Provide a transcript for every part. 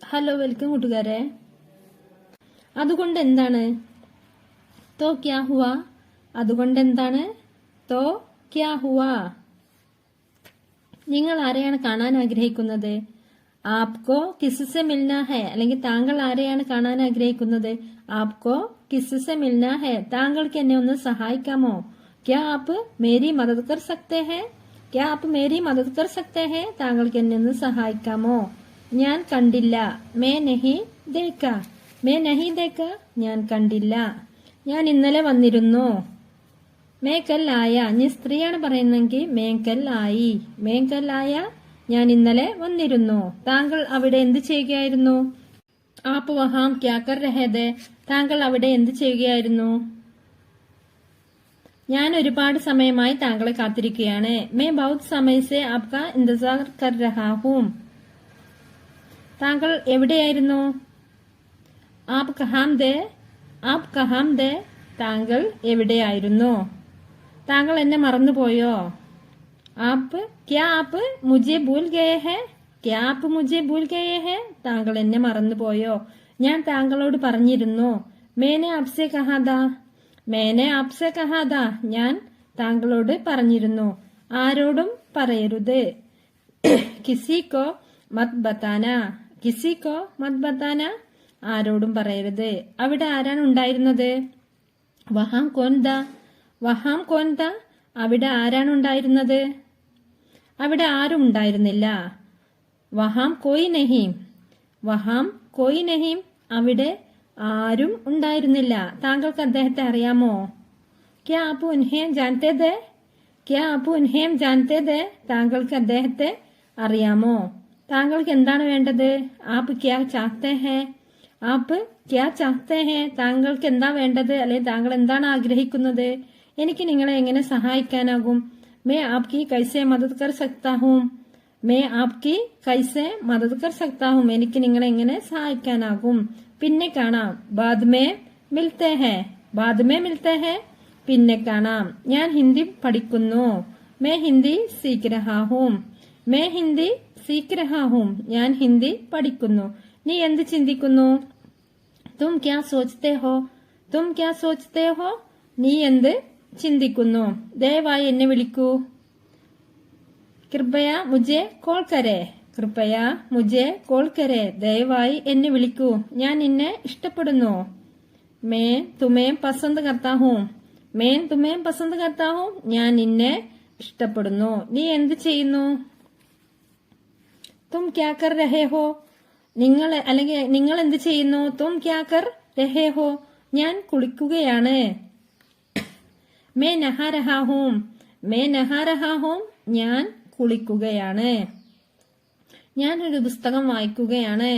Hello, welcome കൂട്ടുകാരെ. അതുകൊണ്ട് എന്താണ്? തോ ക്യാ ഹുവ? അതുകൊണ്ട് എന്താണ്? തോ ക്യാ ഹുവ? നിങ്ങൾ ആരെയാണ് കാണാൻ ആഗ്രഹിക്കുന്നത്? ആപ്കോ കിസ്സെ മിൽന ഹെ, അല്ലെങ്കിൽ താങ്കൾ ആരെയാണ് കാണാൻ ആഗ്രഹിക്കുന്നത്? ആപ്കോ കിസ്സെ മിൽന ഹെ, താങ്കൾക്ക് എന്നെ ഒന്ന് സഹായിക്കാമോ? ക്യാ ആപ്പ് മേരി മദദ് കർ സക്തേ ഹെ? ക്യാ ആപ്പ് മേരി മദദ് കർ സക്തേ ഹെ? താങ്കൾക്ക് എന്നെ ഒന്ന് സഹായിക്കാമോ? ഞാൻ കണ്ടില്ല. മേ നഹി ദേക്ക. മേ നഹി ദേക്ക, ഞാൻ കണ്ടില്ല. ഞാൻ ഇന്നലെ വന്നിരുന്നു. മേ കൽ ആയ, ഞാൻ സ്ത്രീയാണ് പറയുന്നെങ്കിൽ മേ കൽ ആയി. മേ കൽ ആയ, ഞാൻ ഇന്നലെ വന്നിരുന്നു. താങ്കൾ അവിടെ എന്ത് ചെയ്യുകയായിരുന്നു? ആപ്പ് വഹാം ക്യാ കർ രഹേ ദേ, താങ്കൾ അവിടെ എന്ത് ചെയ്യുകയായിരുന്നു? ഞാൻ ഒരുപാട് സമയമായി താങ്കളെ കാത്തിരിക്കുകയാണ്. മേ ബഹുത് സമയ സേ ആപ്കാ ഇന്തസാർ കർ രഹാ ഹൂം. താങ്കൾ എവിടെയായിരുന്നു? ആപ് കഹാം ദേ. ആപ് കഹാം ദേ, താങ്കൾ എവിടെയായിരുന്നു? താങ്കൾ എന്നെ മറന്നുപോയോ? ആപ്പ് ക്യാ ആപ്പ് മുझे ഭൂൽ ഗയേ ഹെ? ക്യാ ആപ്പ് മുझे ഭൂൽ ഗയേ ഹെ? താങ്കൾ എന്നെ മറന്നുപോയോ? ഞാൻ താങ്കളോട് പറഞ്ഞിരുന്നു. മേനെ ആപ്സെ കഹാ ദാ. മേനെ ആപ്സെ കഹാ ദാ, ഞാൻ താങ്കളോട് പറഞ്ഞിരുന്നു. ആരോടും പറയരുത്. കിസിക്കോ മത് ബതാന. കിസിക്കോ മത് ബതാന, ആരോടും പറയരുത്. അവിടെ ആരാണ് ഉണ്ടായിരുന്നത്? വഹാം കോൻ ദാ. വഹാം കോൻ ദാ, അവിടെ ആരാണ് ഉണ്ടായിരുന്നത്? അവിടെ ആരും ഉണ്ടായിരുന്നില്ല. വഹാം കോയി നഹീം. വഹാം കോയി നഹീം, അവിടെ ആരും ഉണ്ടായിരുന്നില്ല. താങ്കൾക്ക് അദ്ദേഹത്തെ അറിയാമോ? ക്യാ ആപ്പ് ഉൻഹേം ജാൻതേ ദേ? ക്യാ ആപ്പ് ഉൻഹേം ജാൻതേ ദേ, താങ്കൾക്ക് അദ്ദേഹത്തെ അറിയാമോ? താങ്കൾക്ക് എന്താണ് വേണ്ടത്? ആപ്പ് ക്യാ ചാഹ്തേ ഹേ? ആപ്പ് ക്യാ ചാഹ്തേ ഹേ, താങ്കൾക്ക് എന്താ വേണ്ടത്? അല്ലെ താങ്കൾ എന്താണ് ആഗ്രഹിക്കുന്നത്? എനിക്ക് നിങ്ങളെ എങ്ങനെ സഹായിക്കാനാകും? മേ ആപ്കി കൈസെ മദദ് കർ സക്താ ഹൂം. മേ ആപ്കി കൈസെ മദദ് കർ സക്താ ഹൂം, എനിക്ക് നിങ്ങളെ എങ്ങനെ സഹായിക്കാനാകും? പിന്നെ കാണാം. ബാദ് മേ മിൽത്തേ ഹേ. ബാദ് മേ മിൽത്തേ ഹേ, പിന്നെ കാണാം. ഞാൻ ഹിന്ദി പഠിക്കുന്നു. മേ ഹിന്ദി സീഖ് രഹാ ഹൂം. മേ ഹിന്ദി സീഖ് രഹാ ഹൂം, ഞാൻ ഹിന്ദി പഠിക്കുന്നു. നീ എന്ത് ചിന്തിക്കുന്നു? തും ക്യാ സോച്തേ ഹോ? തും ക്യാ സോച്തേ ഹോ, നീ എന്ത് ചിന്തിക്കുന്നു? ദയവായി എന്നെ വിളിക്കൂ. കൃപയാ മുझे കോൾ കരേ. കൃപയാ മുझे കോൾ കരേ, ദയവായി എന്നെ വിളിക്കൂ. ഞാൻ നിന്നെ ഇഷ്ടപ്പെടുന്നു. മേ തുമേ പസന്ത് കർത്താ ഹൂം. മേ തുമേ പസന്ത് കർത്താ ഹൂം, ഞാൻ നിന്നെ ഇഷ്ടപ്പെടുന്നു. നീ എന്ത് ചെയ്യുന്നു? തും ക്യാ കർ രഹേ ഹോ? നിങ്ങൾ എന്ത് ചെയ്യുന്നു? തും ക്യാ കർ രഹേ ഹോ, ഞാൻ കുളിക്കുകയാണ്. മേ നഹാ രഹാ ഹൂം. മേ നഹാ രഹാ ഹൂം, ഞാൻ കുളിക്കുകയാണ്. ഞാൻ ഒരു പുസ്തകം വായിക്കുകയാണ്.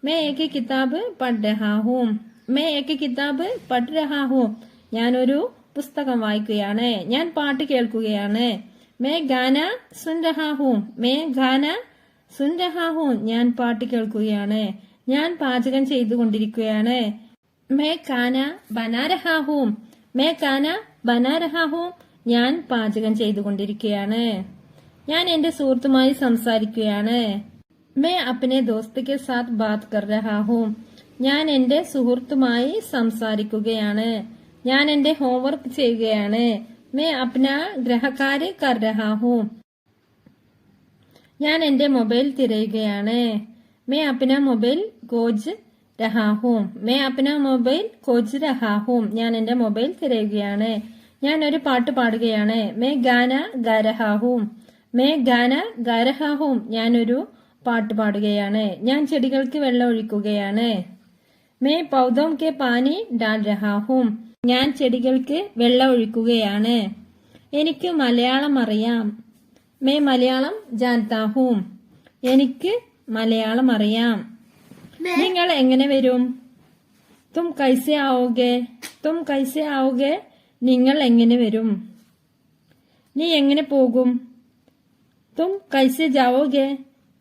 മേ ഏക് കിതാബ് പഠ് രഹാ ഹൂം. മേ ഏക് കിതാബ് പഠ് രഹാ ഹൂം, ഞാൻ ഒരു പുസ്തകം വായിക്കുകയാണ്. ഞാൻ പാട്ട് കേൾക്കുകയാണ്. മേ ഗാന സുൻ രഹാ ഹൂം. മേ ഗാന സുൻ രഹാ ഹൂം, ഞാൻ പാട്ട് കേൾക്കുകയാണ്. ഞാൻ പാചകം ചെയ്തുകൊണ്ടിരിക്കുകയാണ്. മേ കാന ബനാ രഹാ ഹൂം. മേ കാന ബനാ രഹാ ഹൂം, ഞാൻ പാചകം ചെയ്തുകൊണ്ടിരിക്കുകയാണ്. ഞാൻ എന്റെ സുഹൃത്തുമായി സംസാരിക്കുകയാണ്. മേ അപ്നെ ദോസ്ത് കെ സാത്ത് ബാത് കർ രഹാ ഹൂം. ഞാൻ എന്റെ സുഹൃത്തുമായി സംസാരിക്കുകയാണ്. ഞാൻ എന്റെ ഹോംവർക്ക് ചെയ്യുകയാണ്. മേ അപ്ന ഗ്രഹകാര്യ കർ രഹാ ഹൂം. ഞാൻ എന്റെ മൊബൈൽ തിരയുകയാണ്. May അപ്ന mobile കോജ് രഹാ ഹൂം. മേ അപ്ന മൊബൈൽ കോജ് രഹാ ഹൂം, ഞാൻ എന്റെ മൊബൈൽ തിരയുകയാണ്. ഞാൻ ഒരു പാട്ട് പാടുകയാണ്. മേ ഗാന ഗാ രഹാ ഹൂം. മേ ഗാന ഗാ രഹാ ഹൂം, ഞാനൊരു പാട്ട് പാടുകയാണ്. ഞാൻ ചെടികൾക്ക് വെള്ളം ഒഴിക്കുകയാണ്. മേ പൗധോം കെ പാനി ഡാൽ രഹാ ഹൂം. ഞാൻ ചെടികൾക്ക് വെള്ളം ഒഴിക്കുകയാണ്. എനിക്ക് മലയാളം അറിയാം. മേ മലയാളം ജാൻതാ ഹൂം. എനിക്ക് മലയാളം അറിയാം. നിങ്ങൾ എങ്ങനെ വരും? തും കൈസെ ആവോഗെ. തും കൈസെ ആവോഗെ, നിങ്ങൾ എങ്ങനെ വരും? നീ എങ്ങനെ പോകും? തും കൈസെ ജാവോഗെ.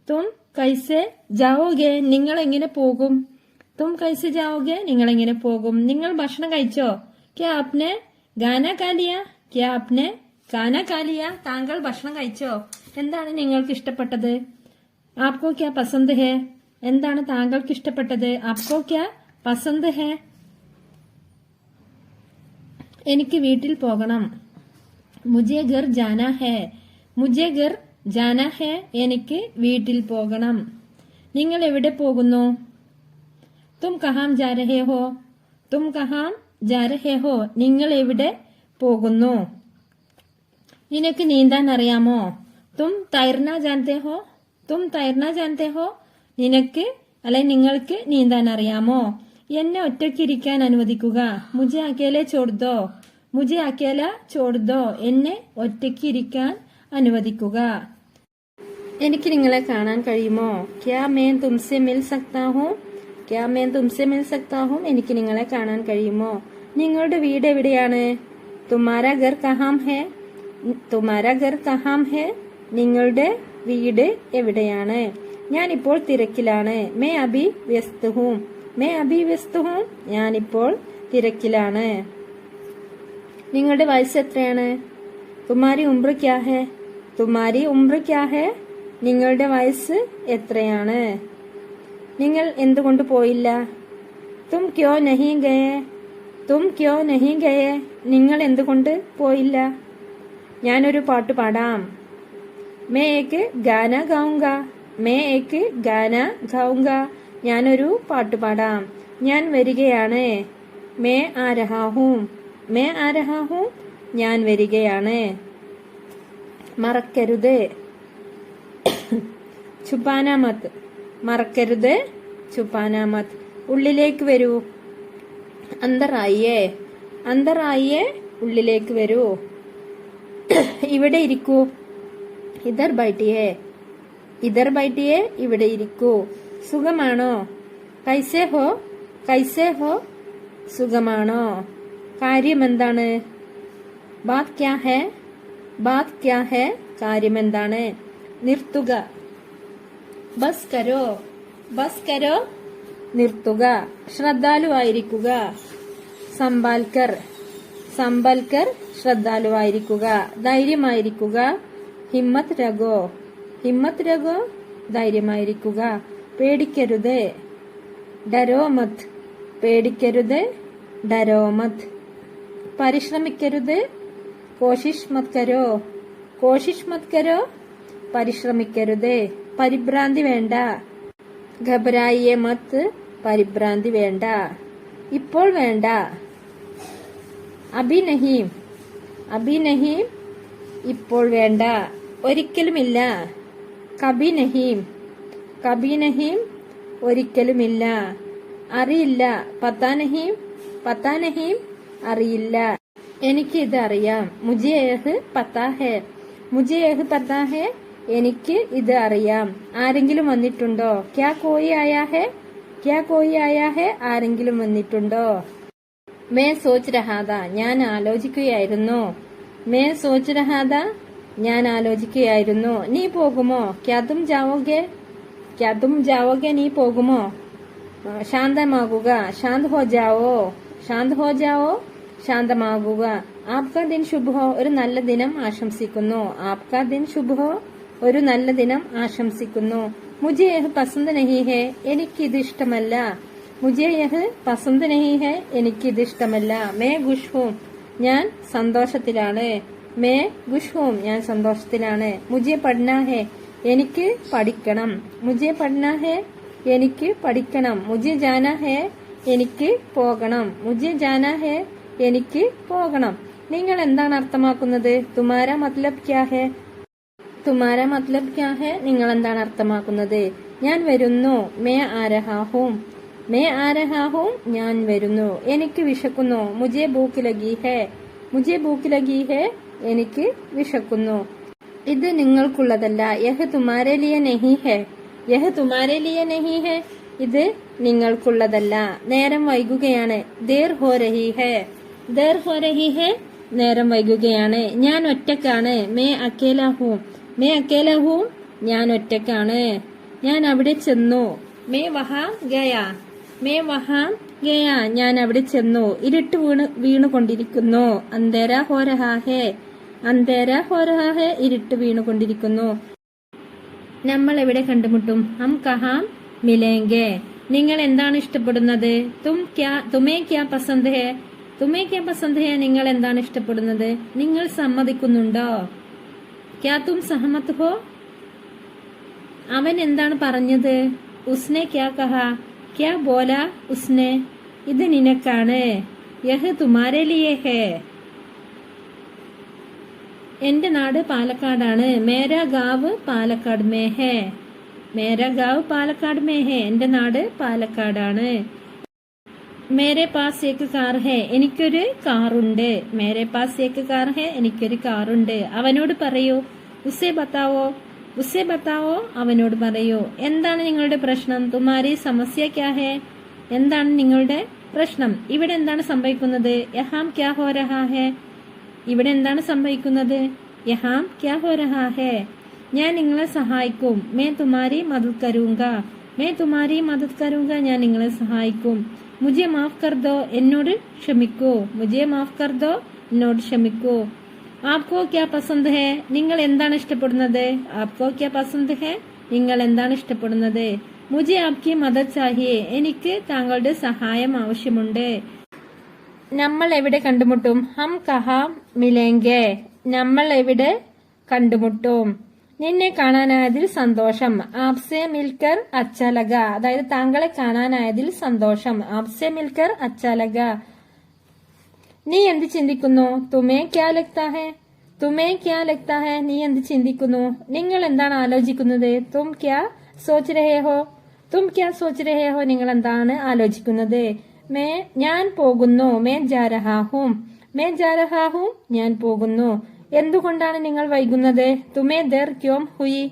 തും കൈസെ ജാവോഗെ, നിങ്ങൾ എങ്ങനെ പോകും? തും കൈസെ ജാവോഗെ, നിങ്ങൾ എങ്ങനെ പോകും? നിങ്ങൾ ഭക്ഷണം കഴിച്ചോ? ക്യാ ആപ്നെ ഗാന കാലിയ. ക്യാ ആപ്നെ ഗാന കാലിയ, താങ്കൾ ഭക്ഷണം കഴിച്ചോ? എന്താണ് നിങ്ങൾക്ക് ഇഷ്ടപ്പെട്ടത്? ആപ്കോ ക്യാ പസന്ത് ഹേ? എന്താണ് താങ്കൾക്ക് ഇഷ്ടപ്പെട്ടത്? അപ്പോ ക്യാ പസന്ത് ഹേ? എനിക്ക് വീട്ടിൽ പോകണം. മുझे घर जाना है. മുझे घर जाना है. എനിക്ക് വീട്ടിൽ പോകണം. നിങ്ങൾ എവിടെ പോകുന്നു? തും കഹാം ജാ രഹേ ഹോ? തും കഹാം ജാ രഹേ ഹോ? നിങ്ങൾ എവിടെ പോകുന്നു? നിനക്ക് നീന്താൻ അറിയാമോ? തും തൈർന ജാനത്തെ ഹോ? തും തൈർന ജാനത്തെ ഹോ? നിനക്ക് നിങ്ങൾക്ക് നീന്താൻ അറിയാമോ? എന്നെ ഒറ്റയ്ക്കിരിക്കാൻ അനുവദിക്കുക. മുझे അക്കേലെ छोड़ दो. മുझे അക്കേല छोड़ दो. എന്നെ ഒറ്റയ്ക്കിരിക്കാൻ അനുവദിക്കുക. എനിക്ക് നിങ്ങളെ കാണാൻ കഴിയുമോ? ക്യാ मैं तुमसे मिल सकता हूँ? ക്യാ मैं तुमसे मिल सकता हूँ? എനിക്ക് നിങ്ങളെ കാണാൻ കഴിയുമോ? നിങ്ങളുടെ വീട് എവിടെയാണ്? तुम्हारा घर कहाँ है? तुम्हारा घर कहाँ है? നിങ്ങളുടെ വീട് എവിടെയാണ്? ഞാൻ ഇപ്പോൾ തിരക്കിലാണ്. मैं अभी व्यस्त हूँ. मैं अभी व्यस्त हूँ. ഞാനിപ്പോൾ തിരക്കിലാണ്. നിങ്ങളുടെ വയസ്സ് എത്രയാണ്? तुम्हारी उम्र क्या है? तुम्हारी उम्र क्या है? നിങ്ങളുടെ വയസ്സ് എത്രയാണ്? നിങ്ങൾ എന്തുകൊണ്ട് പോയില്ല? तुम क्यों नहीं गए? तुम क्यों नहीं गए? നിങ്ങൾ എന്തുകൊണ്ട് പോയില്ല? ഞാനൊരു പാട്ട് പാടാം. मैं एक गाना गाऊंगा. मैं एक गाना गाऊंगा. ഞാനൊരു പാട്ട് പാടാം. ഞാൻ വരികയാണ്. मैं आ रहा हूँ. मैं आ रहा हूँ. ഞാൻ വരികയാണ്. മറക്കരുത്. छुपाना मत. മറക്കരുത്. छुपाना मत. ഉള്ളിലേക്ക് വരൂ. अंदर आइए. अंदर आइए. ഉള്ളിലേക്ക് വരൂ. ഇവിടെ ഇരിക്കൂ. इधर बैठिए. इधर बैठिए. ഇവിടെ ഇരിക്കൂ. സുഖമാണോ? കൈസേ ഹോ? കൈസേ ഹോ? സുഖമാണോ? കാര്യം എന്താണ്? ബാത് ക്യാ ഹേ? ബാത് ക്യാ ഹേ? കാര്യം എന്താണ്? നിർത്തുക. ബസ് കരോ. ബസ് കരോ. നിർത്തുക. ശ്രദ്ധാലുവായിരിക്കുക. സംഭാൽക്കർ. സംഭാൽക്കർ. ശ്രദ്ധാലുവായിരിക്കുക. ധൈര്യമായിരിക്കുക. ഹിമ്മത്ത് രഗോ. ഹിമ്മത്ത് രഗോ. ധൈര്യമായിരിക്കുക. പേടിക്കരുത്. ഡരോ മത്. പേടിക്കരുത്. ഡരോ മത്. പരിശ്രമിക്കരുത്. കോശിഷ് മത് കരോ. കോശിഷ് മത് കരോ. പരിശ്രമിക്കരുത്. പരിഭ്രാന്തി വേണ്ട. ഘബരായിയെ മത്. പരിഭ്രാന്തി വേണ്ട. ഇപ്പോൾ വേണ്ട. അഭി നഹീം. അഭി നഹീം. ഇപ്പോൾ വേണ്ട. ഒരിക്കലുമില്ല. കബി നഹീം. കബി നഹീം. ഒരിക്കലുമില്ല. അറിയില്ല. പത്താ നഹീം. പത്താ നഹീം. അറിയില്ല. എനിക്ക് ഇത് അറിയാം. മുझे यह पता है. मुझे यह पता है. എനിക്ക് ഇത് അറിയാം. ആരെങ്കിലും വന്നിട്ടുണ്ടോ? ക്യാ കോയി ആയാ ഹെ? ക്യാ കോയി ആയാ ഹെ? ആരെങ്കിലും വന്നിട്ടുണ്ടോ? മേ സോച്ച് രഹാദ. ഞാൻ ആലോചിക്കുകയായിരുന്നു. മേ സോച്ച് രഹാദ. ഞാൻ ആലോചിക്കുകയായിരുന്നു. നീ പോകുമോ? ക്യാ തും ജാവോഗെ. ക്യാ തും ജാവോഗെ. നീ പോകുമോ? ശാന്തമാകുക. ശാന്ത് ഹോ ജാവോ. ശാന്ത് ഹോ ജാവോ. ശാന്തമാകുക. ആപ്കാ ദിൻ ശുഭ ഹോ. ഒരു നല്ല ദിനം ആശംസിക്കുന്നു. ആപ്കാ ദിൻ ശുഭ ഹോ. ഒരു നല്ല ദിനം ആശംസിക്കുന്നു. മുझे यह പസന്ത് നഹീ ഹെ. എനിക്കിത് ഇഷ്ടമല്ല. മുझे यह പസന്ത് നഹീ ഹെ. എനിക്കിത് ഇഷ്ടമല്ല. മേ ഖുഷ് ഹൂം. ഞാൻ സന്തോഷത്തിലാണ്. മേ ഖുഷ് ഹൂം. ഞാൻ സന്തോഷത്തിലാണ്. മുझे പഠനാ ഹെ. എനിക്ക് പഠിക്കണം. മുझे പഠനാ ഹെ. എനിക്ക് പഠിക്കണം. മുझे ജാനാ ഹെ. എനിക്ക് പോകണം. മുझे ജാനാ ഹെ. എനിക്ക് പോകണം. നിങ്ങൾ എന്താണ് അർത്ഥമാക്കുന്നത്? തുമാര മത്ലബ് ക്യാ ഹെ. തുമാര മത്ലബ് ക്യാ ഹെ. നിങ്ങൾ എന്താണ് അർത്ഥമാക്കുന്നത്? ഞാൻ വരുന്നു. മേ ആ രഹാ ഹൂം. മേ ആ രഹാ ഹൂം. ഞാൻ വരുന്നു. എനിക്ക് വിശക്കുന്നു. മുझे ഭൂക്ക് ലഗി ഹെ. മുझे ഭൂക്ക് ലഗി ഹെ. എനിക്ക് വിശക്കുന്നു. ഇത് നിങ്ങൾക്കുള്ളതല്ല. യഹ് തുമാരെ ലിയെ നഹി ഹെ. യഹ് തുമാരെ ലിയെ നഹി ഹെ. ഇത് നിങ്ങൾക്കുള്ളതല്ല. നേരം വൈകുകയാണ്. ദേർ ഹോ രഹി ഹെ. ദേർ ഹോ രഹി ഹെ. നേരം വൈകുകയാണ്. ഞാൻ ഒറ്റക്കാണ്. മേ അക്കേല ഹൂം. മേ അക്കേല ഹൂം. ഞാൻ ഒറ്റക്കാണ്. ഞാൻ അവിടെ ചെന്നു. മേ വഹാ ഗയാ. മേ വഹാ ഗയാ. ഞാൻ അവിടെ ചെന്നു. ഇരുട്ട് വീണുകൊണ്ടിരിക്കുന്നു. അന്തേര ഹോ രഹാ ഹെ. അന്തേര ഹോ രഹാ ഹെ. ഇരുട്ട് വീണുകൊണ്ടിരിക്കുന്നു. നമ്മൾ എവിടെ കണ്ടുമുട്ടും? ഹം കഹാം മിലേംഗെ. നിങ്ങൾ എന്താണ് ഇഷ്ടപ്പെടുന്നത്? തുമേ ക്യാ പസന്ത് ഹെ? തുമേ ക്യാ പസന്ത് ഹെ? നിങ്ങൾ എന്താണ് ഇഷ്ടപ്പെടുന്നത്? നിങ്ങൾ സമ്മതിക്കുന്നുണ്ടോ? ക്യാ തും സഹമത് ഹോ? അവൻ എന്താണ് പറഞ്ഞത്? ഉസ്നെ ക്യാ കഹാ? ക്യാ ബോല ഉസ്നെ? ഇത് നിനക്കാണ്. യഹ് തുമാരെ ലിയേ ഹേ. എന്റെ നാട് പാലക്കാടാണ്. മേരാ ഗാവ് പാലക്കാട് മേ ഹേ. മേരാ ഗാവ് പാലക്കാട് മേ ഹേ. എന്റെ നാട് പാലക്കാടാണ്. മേരെ പാസ് ഏക്ക് കാർ ഹേ. എനിക്കൊരു കാറുണ്ട്. മേരെ പാസ് ഏക്ക് കാർ ഹേ. എനിക്കൊരു കാറുണ്ട്. അവനോട് പറയൂ. ഉസേ ബത്താവോ. ഉസേ ബത്താവോ. അവനോട് പറയൂ. എന്താണ് നിങ്ങളുടെ പ്രശ്നം? തുമാരി സമസ്യ ക്യാ ഹേ? എന്താണ് നിങ്ങളുടെ പ്രശ്നം? ഇവിടെ എന്താണ് സംഭവിക്കുന്നത്? യഹാം ക്യാ ഹോ രഹാ ഹേ? ഇവിടെ എന്താണ് സംഭവിക്കുന്നത്? യഹാം ക്യാ ഹോ രഹാ ഹേ? ഞാൻ നിങ്ങളെ സഹായിക്കും. മേ തുമാരി മദത് കരൂങ്ക. മേ തുമാരി മദത് കരൂങ്ക. ഞാൻ നിങ്ങളെ സഹായിക്കും. മുജെ മാഫ് കർ ദോ. എന്നോട് ക്ഷമിക്കൂ. മുജെ മാഫ് കർ ദോ. എന്നോട് ക്ഷമിക്കൂ. ആപ്കോ ക്യാ പസന്ത് ഹേ? നിങ്ങൾ എന്താണ് ഇഷ്ടപ്പെടുന്നത്? ആപ്കോ ക്യാ പസന്ത് ഹേ? നിങ്ങൾ എന്താണ് ഇഷ്ടപ്പെടുന്നത്? മുജെ ആപ്കി മദത് ചാഹിയേ. എനിക്ക് താങ്കളുടെ സഹായം ആവശ്യമുണ്ട്. നമ്മൾ എവിടെ കണ്ടുമുട്ടും? ഹം കഹാ മിലേംഗെ. നമ്മൾ എവിടെ കണ്ടുമുട്ടും? നിന്നെ കാണാനായതിൽ സന്തോഷം. ആപ്സെ മിൽക്കർ അച്ഛാ ലഗ. അതായത് താങ്കളെ കാണാനായതിൽ സന്തോഷം. ആപ്സെ മിൽക്കർ അച്ഛാ ലഗ. നീ എന്ത് ചിന്തിക്കുന്നു? തുമേ ക്യാ ലഗ്താ ഹേ? തുമേ ക്യാ ലഗ്താ ഹേ? നീ എന്ത് ചിന്തിക്കുന്നു? നിങ്ങൾ എന്താണ് ആലോചിക്കുന്നത്? തും ക്യാ സോച്ച് രഹേ ഹോ? തും ക്യാ സോച്ച് രഹേ ഹോ? നിങ്ങൾ എന്താണ് ആലോചിക്കുന്നത്? ഞാൻ പോകുന്നു. മേ ജാ രഹാ ഹൂം. മേ ജാ രഹാ ഹൂം. ഞാൻ പോകുന്നു. എന്തുകൊണ്ടാണ് നിങ്ങൾ വൈകുന്നത്? തുമേ ദേർ ക്യോം ഹുയി?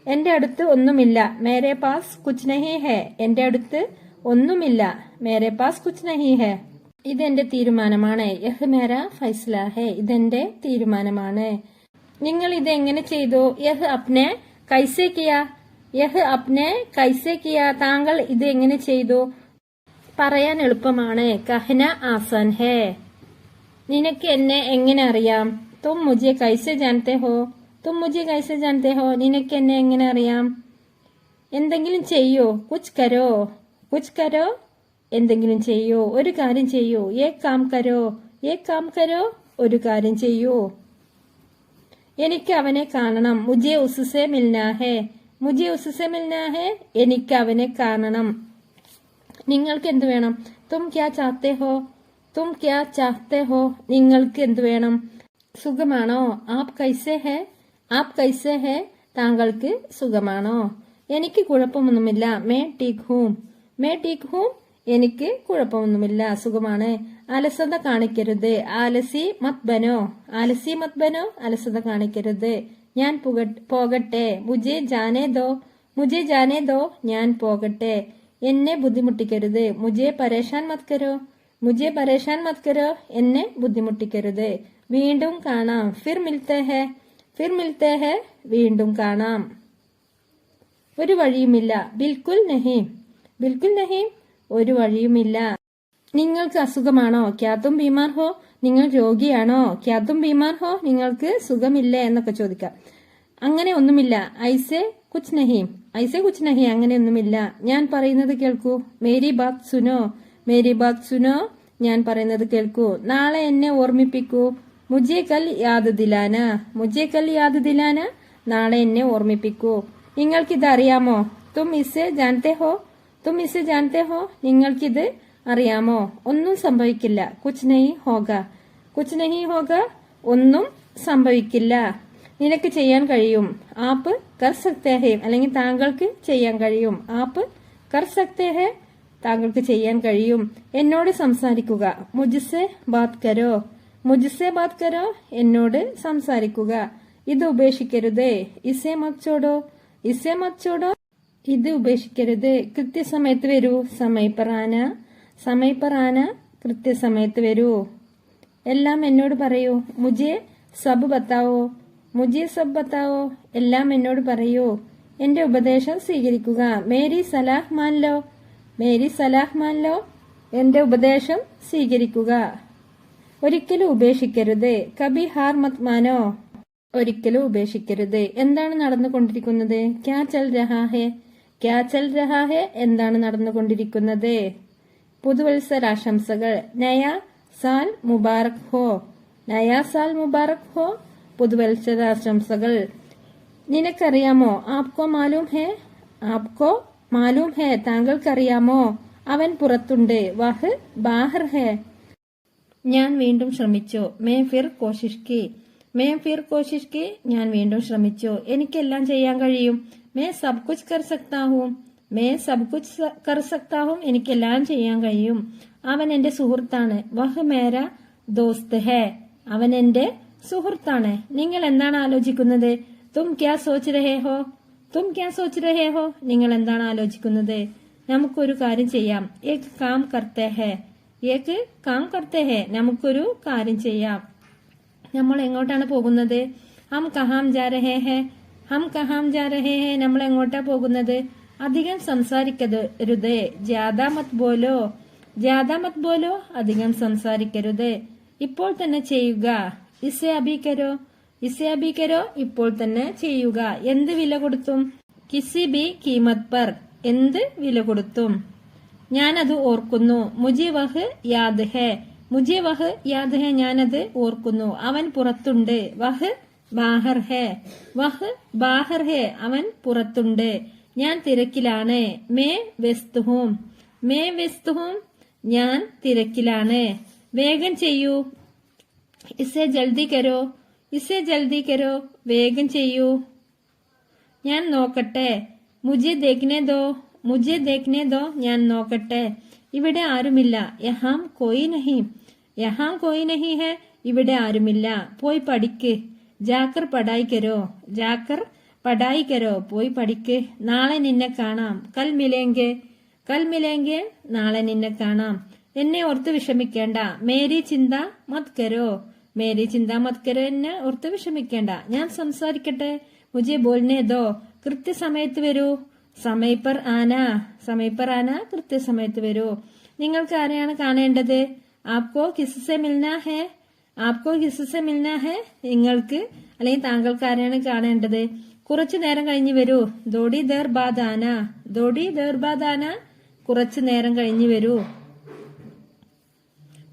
എന്റെ അടുത്ത് ഒന്നുമില്ല. മേരെ പാസ് കുച്ച് നഹി ഹേ. എന്റെ അടുത്ത് ഒന്നുമില്ല. മേരെ പാസ് കുച്ച് നഹി ഹേ. ഇതെന്റെ തീരുമാനമാണ്. യഹ് മേരാ ഫൈസ്ല ഹേ. ഇതെന്റെ തീരുമാനമാണ്. നിങ്ങൾ ഇത് എങ്ങനെ ചെയ്തു? യഹ് അപ്നെ കൈസെ കിയാ. യഹ് അപ്നെ കൈസെ കിയാ. താങ്കൾ ഇത് എങ്ങനെ ചെയ്തു? പറയാൻ എളുപ്പമാണ്. കഹന ആസാൻ ഹേ. നിനക്ക് എന്നെ എങ്ങനെ അറിയാം? തും മുझे കൈസെ ജാനത്തെ ഹോ? തും മുझे കൈസെ ജാനത്തെ ഹോ? നിനക്ക് എന്നെ എങ്ങനെ അറിയാം? എന്തെങ്കിലും ചെയ്യൂ. കുച്ച് കരോ. കുച്ച് കരോ. എന്തെങ്കിലും ചെയ്യൂ. ഒരു കാര്യം ചെയ്യൂ. ഏക് കാം കരോ. ഏക് കാം കരോ. ഒരു കാര്യം ചെയ്യൂ. എനിക്ക് അവനെ കാണണം. മുझे उससे मिलना है. മുझे उससे मिलना है. എനിക്ക് അവനെ കാണണം. നിങ്ങൾക്ക് എന്ത് വേണം? തും ക്യാ ചാഹത്തെ ഹോ. തും ക്യാ ചാഹത്തെ ഹോ. നിങ്ങൾക്ക് എന്ത് വേണം? സുഖമാണോ? ആപ് കൈസെ ഹേ. ആപ് കൈസെ ഹേ. താങ്കൾക്ക് സുഖമാണോ? എനിക്ക് കുഴപ്പമൊന്നുമില്ല. മേ ടീക് ഹൂം. മേ ടീക് ഹൂം. എനിക്ക് കുഴപ്പമൊന്നുമില്ല. സുഖമാണ്. അലസത കാണിക്കരുത്. ആലസി മത് ബനോ. ആലസി മത് ബനോ. അലസത കാണിക്കരുത്. ഞാൻ പോകട്ടെ. മുझे ജാനേ ദോ. മുझे ജാനേ ദോ. ഞാൻ പോകട്ടെ. എന്നെ ബുദ്ധിമുട്ടിക്കരുത്. മുझे പരേഷാൻ മത് കരോ. മുझे പരേഷാൻ മത് കരോ. എന്നെ ബുദ്ധിമുട്ടിക്കരുത്. വീണ്ടും കാണാം. ഫിർ മിൽത്തെ ഹേ. ഫിർ മിൽത്തെ ഹേ. വീണ്ടും കാണാം. ഒരു വഴിയുമില്ല. ബിൽക്കുൽ നഹീം. ബിൽക്കുൽ നഹീം. ഒരു വഴിയുമില്ല. നിങ്ങൾക്ക് അസുഖമാണോ? ക്യാ തും ബീമാർ ഹോ. നിങ്ങൾ രോഗിയാണോ? ക്യാ തും ബീമാർ ഹോ. നിങ്ങൾക്ക് സുഖമില്ലേ എന്നൊക്കെ ചോദിക്കാം. അങ്ങനെ ഒന്നുമില്ല. ഐസെ കുച്ച് നഹീം. ഐസെ കുച്ച് നഹീ. അങ്ങനെ ഒന്നുമില്ല. ഞാൻ പറയുന്നത് കേൾക്കൂ. മേരി ബാത് സുനോ. മേരി ബാത് സുനോ. ഞാൻ പറയുന്നത് കേൾക്കൂ. നാളെ എന്നെ ഓർമ്മിപ്പിക്കൂ. മുझे കൽ യാദ് ദിലാന. മുझे കൽ യാദ് ദിലാന. നാളെ എന്നെ ഓർമ്മിപ്പിക്കൂ. നിങ്ങൾക്കിത് അറിയാമോ? തും ഇസെ ജാനത്തെ ഹോ. തും ഇസെ ജാനത്തെ ഹോ. നിങ്ങൾക്കിത് അറിയാമോ? ഒന്നും സംഭവിക്കില്ല. കുച്ച് നഹീ ഹോഗ. കുച്ച് നഹീ ഹോഗ. ഒന്നും സംഭവിക്കില്ല. നിനക്ക് ചെയ്യാൻ കഴിയും. ആപ്പ് കർ സക്തേ ഹേ. അല്ലെങ്കിൽ താങ്കൾക്ക് ചെയ്യാൻ കഴിയും. ആപ്പ് കർ സക്തേ ഹേ. താങ്കൾക്ക് ചെയ്യാൻ കഴിയും. എന്നോട് സംസാരിക്കുക. മുझसे ബാത് കരോ. മുझसे ബാത് കരോ. എന്നോട് സംസാരിക്കുക. ഇത് ഉപേക്ഷിക്കരുത്. ഇസേ മത് ചോടോ. ഇസേ മത് ചോടോ. ഇത് ഉപേക്ഷിക്കരുത്. കൃത്യസമയത്ത് വരൂ. സമയ പർ ആന. സമയ പർ ആന. കൃത്യസമയത്ത് വരൂ. എല്ലാം എന്നോട് പറയൂ. മുझे സബ് ബത്താവോ. മുझे സബ് ബത്താവോ. എല്ലാം എന്നോട് പറയൂ. എന്റെ ഉപദേശം സ്വീകരിക്കുക. മേരി സലാഹ് മാൻ ലോ. മേരി സലാഹ് മാൻ ലോ. എന്റെ ഉപദേശം സ്വീകരിക്കുക. ഒരിക്കലും ഉപേക്ഷിക്കരുത്. കബി ഹാർ മത് മാനോ. ഒരിക്കലും ഉപേക്ഷിക്കരുത്. എന്താണ് നടന്നുകൊണ്ടിരിക്കുന്നത്? ക്യാ ചൽ രഹാ ഹേ. ക്യാ ചൽ രഹാ ഹെ എന്താണ് നടന്നുകൊണ്ടിരിക്കുന്നത്. പുതുവത്സരാശംസകൾ. നയാ സാൽ മുബാറക് ഹോ. നയാ സാൽ മുബാറക് ഹോ. പുതുവത്സരാശംസകൾ. നിനക്കറിയാമോ? ആപ്കോ മാലൂം ഹെ. ആപ്കോ മാലൂം ഹെ. താങ്കൾക്കറിയാമോ? അവൻ പുറത്തുണ്ട്. വഹ് ബാഹർ ഹെ. ഞാൻ വീണ്ടും ശ്രമിച്ചു. മേ ഫിർ കോശിഷ് കി. മേ ഫിർ കോശിഷ് കി. ഞാൻ വീണ്ടും ശ്രമിച്ചു. എനിക്കെല്ലാം ചെയ്യാൻ കഴിയും. മേ സബ് കുച്ച് കർ സക്താ ഹൂം. മേ സബ് കുച്ച് കർ സക്താ ഹൂം. എനിക്കെല്ലാം ചെയ്യാൻ കഴിയും. അവൻ എന്റെ സുഹൃത്താണ്. വഹ് മേര ദോസ്ത് ഹെ. അവൻ എന്റെ സുഹൃത്താണ്. നിങ്ങൾ എന്താണ് ആലോചിക്കുന്നത്? തും ക്യാ സോച്ച് രഹേ ഹോ. തും ക്യാ സോച്ച് രഹേ ഹോ. നിങ്ങൾ എന്താണ് ആലോചിക്കുന്നത്? നമുക്കൊരു കാര്യം ചെയ്യാം. ഏക് കാം കർത്തേ ഹെ. ഏക് കാം കർത്തേ ഹെ. നമുക്കൊരു കാര്യം ചെയ്യാം. നമ്മൾ എങ്ങോട്ടാണ് പോകുന്നത്? ഹം കഹാം ജാ രഹേ ഹെ. ഹം കഹാം ജാ രഹേ ഹെ. നമ്മൾ എങ്ങോട്ടാ പോകുന്നത്? അധികം സംസാരിക്കരുത്. ജ്യാദാ മത് ബോലോ. ജ്യാദാ മത് ബോലോ. അധികം സംസാരിക്കരുത്. ഇപ്പോൾ തന്നെ ചെയ്യുക. ഇസേ അഭി കരോ. ഇസേ അഭി കരോ. ഇപ്പോൾ തന്നെ ചെയ്യുക. എന്ത് വില കൊടുത്തും? കിസി ബി കീമത് പർ. എന്ത് വില കൊടുത്തും. ഞാനത് ഓർക്കുന്നു. മുജെ വഹ് യാദ് ഹെ. മുജെ വഹ് യാദ് ഹെ. ഞാനത് ഓർക്കുന്നു. അവൻ പുറത്തുണ്ട്. വഹ് ബാഹർ ഹെ. വഹ് ബാഹർ ഹെ. അവൻ പുറത്തുണ്ട്. ഞാൻ തിരക്കിലാണ്. മേ വ്യസ്ത് ഹൂം. മേ വ്യസ്ത് ഹൂം. ഞാൻ തിരക്കിലാണ്. വേഗം ചെയ്യൂ. ഇസേ ജൽദി കരോ. ഇസേ ജൽദി കരോ. വേഗം ചെയ്യൂ. ഞാൻ നോക്കട്ടെ. മുജെ ദേഖ്നെ ദോ. മുജെ ദേഖ്നെ ദോ. ഞാൻ നോക്കട്ടെ. ഇവിടെ ആരുമില്ല. യഹാം കോയി നഹി. യഹാം കോയി നഹി ഹെ. ഇവിടെ ആരുമില്ല. പോയി പഠിക്ക്. ജാക്കർ പടായി കരോ. ജാക്കർ പടായി കരോ. പോയി പഠിക്ക്. നാളെ നിന്നെ കാണാം. കൽ മിലേങ്കെ. കൽ മിലേങ്കെ. നാളെ നിന്നെ കാണാം. എന്നെ ഓർത്ത് വിഷമിക്കേണ്ട. മേരി ചിന്ത മത് കരോ. മേരി ചിന്ത മത് കരോ. എന്നെ ഓർത്ത് വിഷമിക്കേണ്ട. ഞാൻ സംസാരിക്കട്ടെ. മുജെ ബോൽനെ ദോ. കൃത്യസമയത്ത് വരൂ. സമയപ്പർ ആന. സമയപ്പർ ആന. കൃത്യസമയത്ത് വരൂ. നിങ്ങൾക്ക് ആരെയാണ് കാണേണ്ടത്? ആപ്കോ കിസ്സെ മിൽനാ ഹെ. ആപ്കോ കിസ്സെ മിൽനാ ഹെ. നിങ്ങൾക്ക് അല്ലെങ്കിൽ താങ്കൾക്ക് ആരെയാണ് കാണേണ്ടത്? കുറച്ചു നേരം കഴിഞ്ഞു വരൂ. ദോടി ദേർ ബാദ് ആന. ദോടി ദേർ ബാദ് ആന. കുറച്ചു നേരം കഴിഞ്ഞു വരൂ.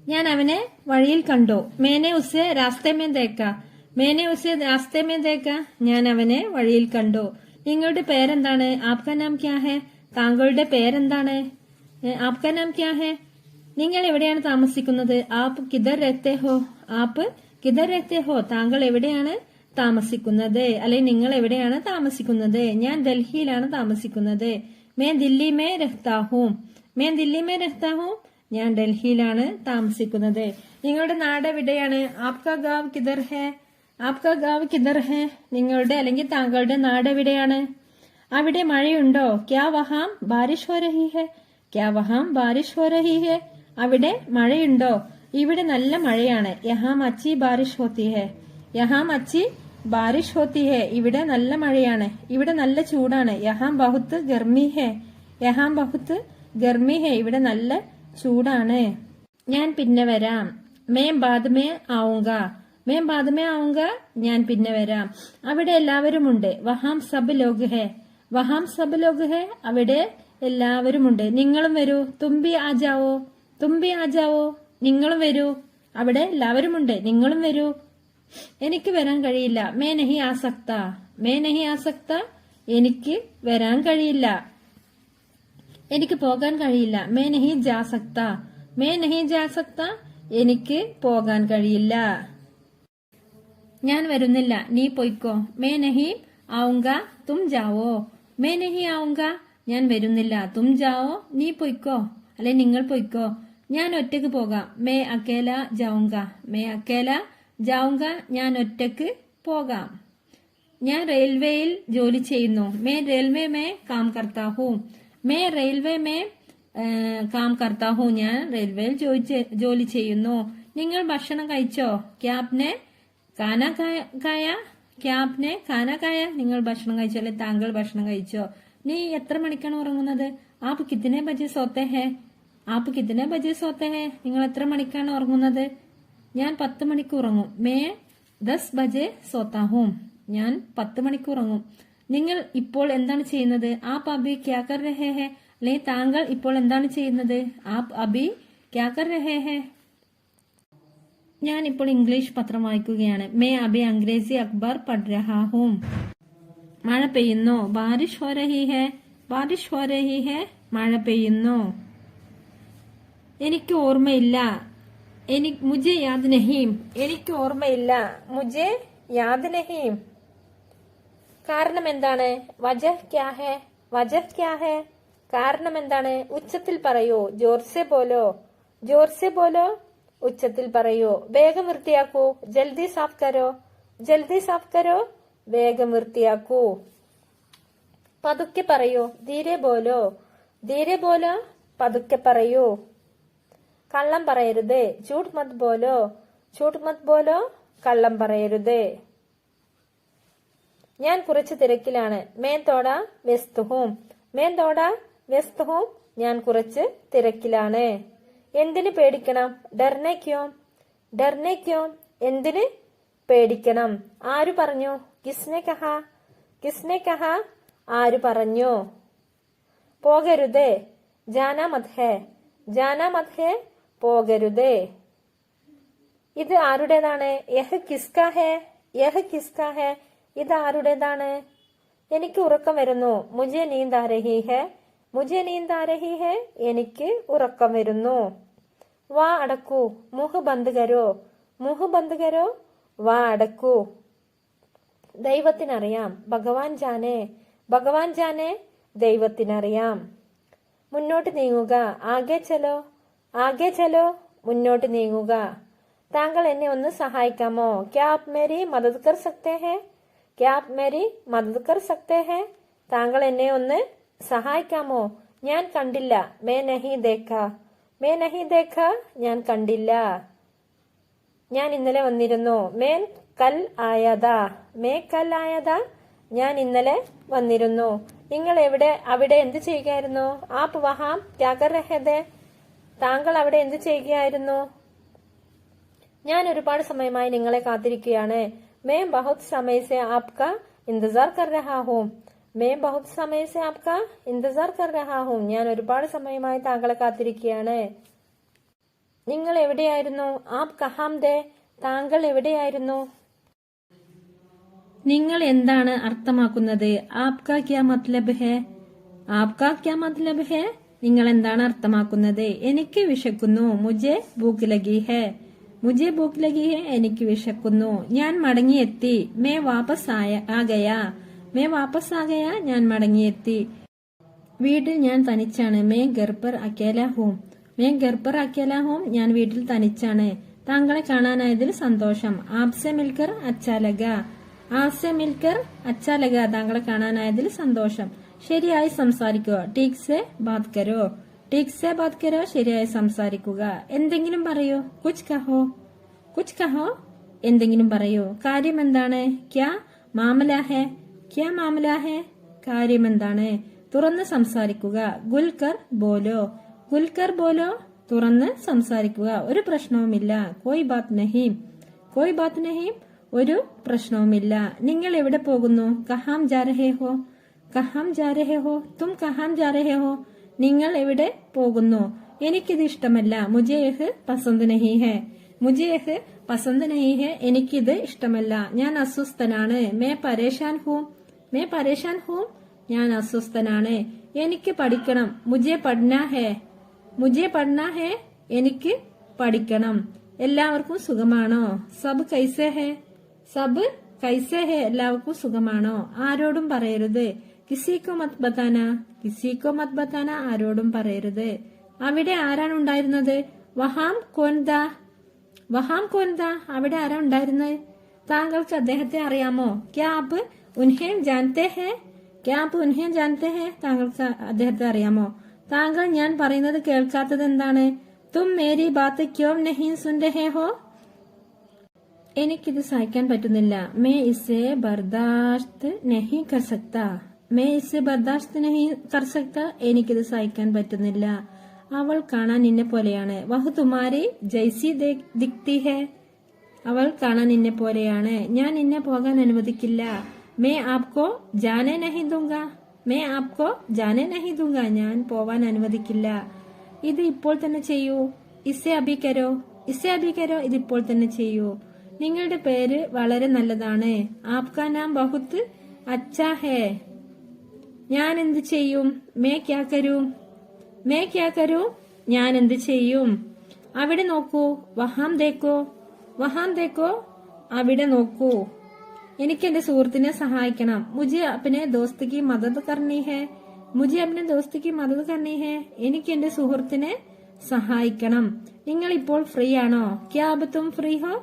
ഞാൻ അവനെ വഴിയിൽ കണ്ടു. മേനെ ഉസെ രാസ്തേ മേ ദേക്ക. മേനെ ഉസെ രാസ്തേ മേ ദേക്ക. ഞാൻ അവനെ വഴിയിൽ കണ്ടു. നിങ്ങളുടെ പേരെന്താണ്? ആപ്കാ നാം ക്യാ ഹെ. താങ്കളുടെ പേരെന്താണ്? ആപ്കാ നാം ക്യാ ഹെ. നിങ്ങൾ എവിടെയാണ് താമസിക്കുന്നത്? ആപ്പ് കിധർ രഹത്തെ ഹോ. ആപ്പ് കിധർ രഹത്തെ ഹോ. താങ്കൾ എവിടെയാണ് താമസിക്കുന്നത്? അല്ലെങ്കിൽ നിങ്ങൾ എവിടെയാണ് താമസിക്കുന്നത്? ഞാൻ ഡൽഹിയിലാണ് താമസിക്കുന്നത്. May Delhi may രഹ്താ ഹൂം. May Delhi may രഹ്താ ഹൂം. ഞാൻ ഡൽഹിയിലാണ് താമസിക്കുന്നത്. നിങ്ങളുടെ നാട് എവിടെയാണ്? ആപ്കാ ഗാവ് കിധർ ഹെ. ആപ്കാ ഗാവ് കിധർ ഹെ. നിങ്ങളുടെ അല്ലെങ്കിൽ താങ്കളുടെ നാട് എവിടെയാണ്? അവിടെ മഴയുണ്ടോ? ക്യാ വഹാം ബാരിഷ് ഹോ രഹി ഹെ. ക്യാ വഹാം ബാരിഷ് ഹോ രഹി ഹെ. അവിടെ മഴയുണ്ടോ? ഇവിടെ നല്ല മഴയാണ്. യഹാം അച്ചി ബാരിഷ് ഹോത്തി ഹെ. യഹാം അച്ചി ബാരിഷ് ഹോത്തി ഹെ. ഇവിടെ നല്ല മഴയാണ്. ഇവിടെ നല്ല ചൂടാണ്. യഹാം ബഹുത്ത് ഗർമി ഹെ. യഹാം ബഹുത്ത് ഗർമി ഹെ. ഇവിടെ നല്ല ചൂടാണ്. ഞാൻ പിന്നെ വരാം. May ബാദ് may ആവുങ്ക. May ബാദ് may ആവുങ്ക. ഞാൻ പിന്നെ വരാം. അവിടെ എല്ലാവരുമുണ്ട്. വഹാം സബ് ലോഗ് ഹെ. വഹാം സബ് ലോഗ് ഹെ. അവിടെ എല്ലാവരുമുണ്ട്. നിങ്ങളും വരൂ. തുമ്പി ആജാവോ. തുമ്പി ആജാവോ. നിങ്ങളും വരൂ. അവിടെ എല്ലാവരുമുണ്ട്. നിങ്ങളും വരൂ. എനിക്ക് വരാൻ കഴിയില്ല. മേ നഹി ആസക്ത. മേ നഹി ആസക്ത. എനിക്ക് വരാൻ കഴിയില്ല. എനിക്ക് പോകാൻ കഴിയില്ല. മേ നഹി ജാ സക്ത. മേ നഹി ജാ സക്ത. എനിക്ക് പോകാൻ കഴിയില്ല. ഞാൻ വരുന്നില്ല. നീ പൊയ്ക്കോ. മേ നഹി ആവുങ്ക. തും ജാവോ. മേ നഹി ആവുങ്ക. ഞാൻ വരുന്നില്ല. തും ജാവോ. നീ പൊയ്ക്കോ. അല്ലെ നിങ്ങൾ പൊയ്ക്കോ. ഞാൻ ഒറ്റക്ക് പോകാം. മേ അക്കേല ജാവുങ്ക. മേ അക്കേല ജാവുങ്ക. ഞാൻ ഒറ്റക്ക് പോകാം. ഞാൻ റെയിൽവേയിൽ ജോലി ചെയ്യുന്നു. മേ റെയിൽവേ മേ കാം കർത്താ ഹൂ. മേ റെയിൽവേ മേ കാം കർത്താ ഹൂ. ഞാൻ റെയിൽവേയിൽ ജോലി ചെയ്യുന്നു. നിങ്ങൾ ഭക്ഷണം കഴിച്ചോ? ക്യാ ആപ്നെ ഖാന ഖായ. ക്യാ ആപ്നെ ഖാന ഖായ. നിങ്ങൾ ഭക്ഷണം കഴിച്ചോ? അല്ലെ താങ്കൾ ഭക്ഷണം കഴിച്ചോ? നീ എത്ര മണിക്കാണ് ഉറങ്ങുന്നത്? ആപ്പ് കിത്തനെ ബജെ സോത്തെ ഹെ. ആപ്പ് കിത്തനെ ബജെ സോത്തെ ഹെ. നിങ്ങൾ എത്ര മണിക്കാണ് ഉറങ്ങുന്നത്? ഞാൻ 10 മണിക്ക് ഉറങ്ങും. മേ 10 ബജെ സോത്താ ഹൂം. ഞാൻ 10 മണിക്ക് ഉറങ്ങും. നിങ്ങൾ ഇപ്പോൾ എന്താണ് ചെയ്യുന്നത്? ആപ് അബി ക്യാ കർ രഹേ ഹെ? അല്ലെങ്കിൽ താങ്കൾ ഇപ്പോൾ എന്താണ് ചെയ്യുന്നത്? ആപ് അബി ക്യാ കർ രഹേ ഹെ? ഞാൻ ഇപ്പോൾ ഇംഗ്ലീഷ് പത്രം വായിക്കുകയാണ്. മേ അബി അംഗ്രേസി അഖ്ബാർ പഠ് രഹാ ഹൂം. മഴ പെയ്യുന്നു. ബാരിഷ് ഹോ രഹി ഹെ? ബാരിഷ് ഹോ രഹി ഹെ? മഴ പെയ്യുന്നു. എനിക്ക് ഓർമ്മയില്ല. മുജെ യാദ് നഹീം. എനിക്ക് ഓർമ്മയില്ല. മുജെ യാദ് നഹീം. കാരണം എന്താണ്? വജഹ് ക്യാ ഹെ? വജഹ് ക്യാ ഹെ? കാരണം എന്താണ്? ഉച്ചത്തിൽ പറയൂ. ജോർസെ ബോലോ. ജോർസെ ബോലോ. ഉച്ചത്തിൽ പറയൂ. വേഗം വൃത്തിയാക്കൂ. ജൽദി സാഫ് കരോ. ജൽദി സാഫ് കരോ. വേഗം വൃത്തിയാക്കൂ. പതുക്കെ പറയൂ. ധീരെ ബോലോ. ധീരെ ബോലോ. പതുക്കെ പറയൂ. കള്ളം പറയരുത്. झूठ मत बोलो. झूठ मत बोलो. കള്ളം പറയരുത്. ഞാൻ കുറച്ച് തിരക്കിലാണ്. मैं थोड़ा व्यस्त हूं. मैं थोड़ा व्यस्त हूं. ഞാൻ കുറച്ച് തിരക്കിലാണ്. എന്തിന് പേടിക്കണം? ഡർനെ ക്യോ. ഡർനെ ക്യോ. എന്തിന് പേടിക്കണം? ആര് പറഞ്ഞു? കിസ്നെ കഹാ. കിസ്നെ കഹാ. ആര് പറഞ്ഞു? പോകരുത്. ജാനാ മത് ഹെ. ജാനാ മത് ഹെ. പോകരുത്. ഇത് ആരുടേതാണ്? യഹ് കിസ്കാ ഹെ. യഹ് കിസ്കാ ഹെ. ഇത് ആരുടേതാണ്? എനിക്ക് ഉറക്കം വരുന്നു. മുജെ നീന്ത് ആ രഹി ഹെ. മുജെ നീന്ത് ആ രഹി ഹെ. എനിക്ക് ഉറക്കം വരുന്നു. വാ അടക്കൂ. മുഹ് ബന്ദ് കരോ. മുഹ് ബന്ദ് കരോ. വാ അടക്കൂ. ദൈവത്തിനറിയാം. ഭഗവാൻ ജാനെ. ഭഗവാൻ ജാനെ. ദൈവത്തിനറിയാം. മുന്നോട്ട് നീങ്ങുക. ആകെ ചലോ. ആകെ ചലോ. മുന്നോട്ട് നീങ്ങുക. താങ്കൾ എന്നെ ഒന്ന് സഹായിക്കാമോ? ക്യാ ആപ് മേരി മദദ് കർ സക്തേ ഹെ? ക്യാ ആപ് മേരി മദദ് കർ സക്തേ ഹെ? താങ്കൾ എന്നെ ഒന്ന് സഹായിക്കാമോ? ഞാൻ കണ്ടില്ല. മേ നഹി ദേഖ. മേ നഹി ദേഖ. ഞാൻ കണ്ടില്ല. ഞാൻ ഇന്നലെ വന്നിരുന്നു. മേൻ കൽ ആയതാ. മേ കൽ ആയതാ. ഞാൻ ഇന്നലെ വന്നിരുന്നു. നിങ്ങൾ അവിടെ എന്ത് ചെയ്യുകയായിരുന്നു? ആപ് വഹാം ക്യാ കർ രഹേ ഥേ? താങ്കൾ അവിടെ എന്ത് ചെയ്യുകയായിരുന്നു? ഞാൻ ഒരുപാട് സമയമായി നിങ്ങളെ കാത്തിരിക്കുകയാണ്. मैं बहुत समय से आपका इंतजार कर रहा हूँ. मैं बहुत समय से आपका इंतजार कर रहा हूँ. ഞാൻ ഒരുപാട് സമയമായി താങ്കളെ കാത്തിരിക്കുകയാണ്. നിങ്ങൾ എവിടെയായിരുന്നു? ആപ് കഹാം ഥേ? താങ്കൾ എവിടെയായിരുന്നു? നിങ്ങൾ എന്താണ് അർത്ഥമാക്കുന്നത്? ആപ്കാ ക്യാ മത്ലബ് ഹെ? ആപ്കാ ക്യാ മത്ലബ് ഹെ? നിങ്ങൾ എന്താണ് അർത്ഥമാക്കുന്നത്? എനിക്ക് വിശക്കുന്നു. മുജെ ഭൂക്ക് ലഗി ഹെ. മുജെ ഭൂക്ക് ലഗി ഹെ. എനിക്ക് വിശക്കുന്നു. ഞാൻ മടങ്ങിയെത്തി. മേ വാപസ് ആ ഗയാ. മേ വാപസ് ആ ഗയാ. ഞാൻ മടങ്ങിയെത്തി. വീട്ടിൽ ഞാൻ തനിച്ചാണ്. മേ ഘർ പർ അക്കേലാ ഹൂം. മേ ഘർ പർ അക്കേലാ ഹൂം. ഞാൻ വീട്ടിൽ തനിച്ചാണ്. താങ്കളെ കാണാനായതിൽ സന്തോഷം. ആപ്സെ മിൽക്കർ അച്ഛാ ലഗാ. ആപ്സെ മിൽക്കർ അച്ഛാ ലഗാ. താങ്കളെ കാണാനായതിൽ സന്തോഷം. ശരിയായി സംസാരിക്കുക. ടീക് സെ ബാത് കരോ. ടീക് സെ ബാത് കരോ. ശരിയായി സംസാരിക്കുക. എന്തെങ്കിലും പറയൂ. കുച്ച് കഹോ. കുച്ച് കഹോ. എന്തെങ്കിലും പറയൂ. കാര്യം എന്താണ്? ക്യാ മാമല ഹെ. ക്യാ മാമല ഹെ. കാര്യം എന്താണ്? തുറന്ന് സംസാരിക്കുക. ഗുൽക്കർ ബോലോ. ഗുൽക്കർ ബോലോ. തുറന്ന് സംസാരിക്കുക. ഒരു പ്രശ്നവുമില്ല. കോയ് ബാത് നഹീം. കോയ് ബാത് നഹീം. ഒരു പ്രശ്നവുമില്ല. നിങ്ങൾ എവിടെ പോകുന്നു? കഹാം ജാ രഹേ ഹോ. കഹാം ജാ രഹേ ഹോ. തും കഹാം ജാ രഹേ ഹോ. നിങ്ങൾ എവിടെ പോകുന്നു? എനിക്കിത് ഇഷ്ടമല്ല. മുജെ യഹ് പസന്ത് നഹി ഹെ. മുജെ യഹ് പസന്ത് നഹി ഹെ. എനിക്കിത് ഇഷ്ടമല്ല. ഞാൻ അസ്വസ്ഥനാണ്. മേ പരേഷാൻ ഹൂം. മേ പരേഷാൻ ഹൂം. ഞാൻ അസ്വസ്ഥനാണ്. എനിക്ക് പഠിക്കണം. മുജെ പഠനാ ഹെ. മുജെ പഠനാ ഹെ. എനിക്ക് പഠിക്കണം. എല്ലാവർക്കും സുഖമാണോ? സബ് കൈസേ ഹെ. സബ് കൈസേ ഹെ. എല്ലാവർക്കും സുഖമാണോ? ആരോടും പറയരുത്. കിസിക്കോ മത് ബതാന. കിസിക്കോ മത് ബതാന. ആരോടും പറയരുത്. അവിടെ ആരാണ് ഉണ്ടായിരുന്നത്? വഹാം കോൻദാ. വഹാം കോൻദാ. അവിടെ ആരാ ഉണ്ടായിരുന്നത്? താങ്കൾക്ക് അദ്ദേഹത്തെ അറിയാമോ? ക്യാ ആപ് ഉൻഹേം ജാൻതേ ഹെ. ക്യാ ആപ് ഉൻഹേം ജാൻതേ ഹെ. താങ്കൾക്ക് അദ്ദേഹത്തെ അറിയാമോ? താങ്കൾ ഞാൻ പറയുന്നത് കേൾക്കാത്തത് എന്താണ്? തും മേരി ബാത്ത് ക്യോം നഹീ സുൻ രഹേ ഹോ. എനിക്കിത് സഹിക്കാൻ പറ്റുന്നില്ല. മേ ഇസേ ബർദാശ്ത് നഹീ കർ സക്താ. മേ ഇസേ ബർദാശ്ത് നഹീ കർ സക്താ. എനിക്കിത് സഹിക്കാൻ പറ്റുന്നില്ല. അവൾ കാണാൻ നിന്നെ പോലെയാണ്. വഹ് തുമാരി ജൈസി ദിക്തി ഹെ. അവൾ കാണാൻ നിന്നെ പോലെയാണ്. ഞാൻ നിന്നെ പോകാൻ അനുവദിക്കില്ല. മേ ആപ്കോ ജാനെ നഹി ദൂങ്ക, മേ ആപ്കോ ജാനെ നഹി ദൂങ്ക, ഞാൻ പോവാൻ അനുവദിക്കില്ല. ഇത് ഇപ്പോൾ തന്നെ ചെയ്യൂ. ഇസെ അഭി കരോ, ഇസെ അഭി കരോ, ഇത് ഇപ്പോൾ തന്നെ ചെയ്യൂ. നിങ്ങളുടെ പേര് വളരെ നല്ലതാണ്. ആപ്കാ നാം ബഹുത്ത് അച്ഛാ ഹേ. ഞാൻ എന്ത് ചെയ്യും? മേ ക്യാ കരൂ, മേ ക്യാ കരൂ, ഞാൻ എന്ത് ചെയ്യും? അവിടെ നോക്കൂ. വഹാം ദേക്കോ, വഹാം ദേക്കോ, അവിടെ നോക്കൂ. എനിക്ക് എന്റെ സുഹൃത്തിനെ സഹായിക്കണം. മുझे अपने दोस्त की मदद करनी है, മുझे अपने दोस्त की मदद करनी है. എനിക്ക് എന്റെ സുഹൃത്തിനെ സഹായിക്കണം. നിങ്ങൾ ഇപ്പോൾ ഫ്രീ ആണോ? ക്യാ അബ് തും ഫ്രീ ഹോ,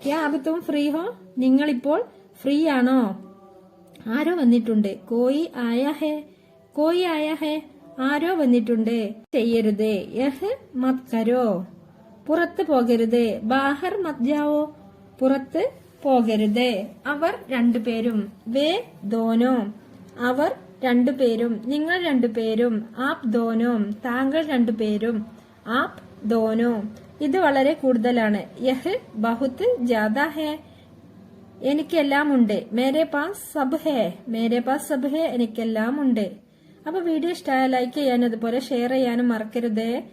ക്യാ അബ് തും ഫ്രീ ഹോ, നിങ്ങൾ ഇപ്പോൾ ഫ്രീ ആണോ? ആരോ വന്നിട്ടുണ്ട്. കോയി ആയാ ഹേ, കോയി ആയാ ഹേ, ആരോ വന്നിട്ടുണ്ട്. ചെയ്യരുത്. യഹ് മത് കരോ, പുറത്ത് പോകരുത്. ബാഹർ മത് ജാവോ, പുറത്ത് പോകരുത്. അവർ രണ്ടുപേരും. വേ ദോനോ, അവർ രണ്ടുപേരും. നിങ്ങൾ രണ്ടുപേരും. ആപ് ദോനോ, താങ്കൾ രണ്ടുപേരും. ആപ് ദോനോ, ഇത് വളരെ കൂടുതലാണ്. യഹ് ബഹുത്ത് ജ്യാദാ ഹേ, എനിക്കെല്ലാം ഉണ്ട്. മേരെ പാസ് സബ് ഹേ, മേരെ പാസ് സബ് ഹേ, എനിക്കെല്ലാം ഉണ്ട്. അപ്പൊ വീഡിയോ ഇഷ്ടമായ ലൈക്ക് ചെയ്യാനും അതുപോലെ ഷെയർ ചെയ്യാനും മറക്കരുതേ.